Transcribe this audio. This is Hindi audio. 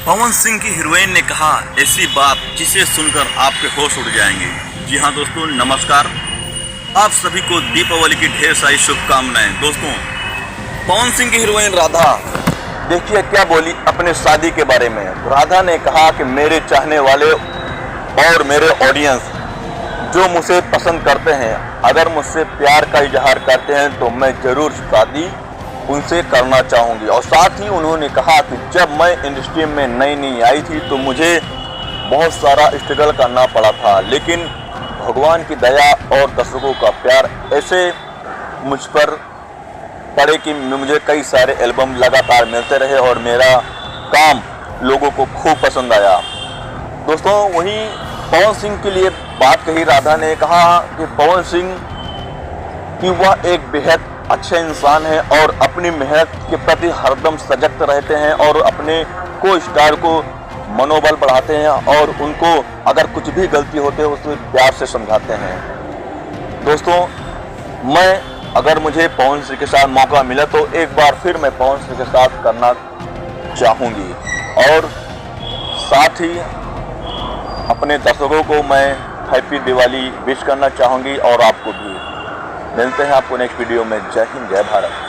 पवन सिंह की हीरोइन ने कहा ऐसी बात जिसे सुनकर आपके होश उड़ जाएंगे। जी हाँ दोस्तों, नमस्कार। आप सभी को दीपावली की ढेर सारी शुभकामनाएं। दोस्तों, पवन सिंह की हीरोइन राधा देखिए क्या बोली अपने शादी के बारे में। राधा ने कहा कि मेरे चाहने वाले और मेरे ऑडियंस जो मुझे पसंद करते हैं, अगर मुझसे प्यार का इजहार करते हैं तो मैं ज़रूर शादी उनसे करना चाहूँगी। और साथ ही उन्होंने कहा कि जब मैं इंडस्ट्री में नई आई थी तो मुझे बहुत सारा स्ट्रगल करना पड़ा था, लेकिन भगवान की दया और दर्शकों का प्यार ऐसे मुझ पर पड़े कि मुझे कई सारे एल्बम लगातार मिलते रहे और मेरा काम लोगों को खूब पसंद आया। दोस्तों, वहीं पवन सिंह के लिए बात कही राधा ने, कहा कि पवन सिंह कि वह एक बेहद अच्छे इंसान है और अपनी मेहनत के प्रति हरदम सजग रहते हैं और अपने को स्टार को मनोबल बढ़ाते हैं और उनको अगर कुछ भी गलती होती है उसे प्यार से समझाते हैं। दोस्तों, मैं अगर मुझे पवन सिंह के साथ मौका मिला तो एक बार फिर मैं पवन सिंह के साथ करना चाहूँगी और साथ ही अपने दर्शकों को मैं हैप्पी दिवाली विश करना चाहूँगी और आपको भी। मिलते हैं आपको नेक्स्ट वीडियो में। जय हिंद, जय भारत।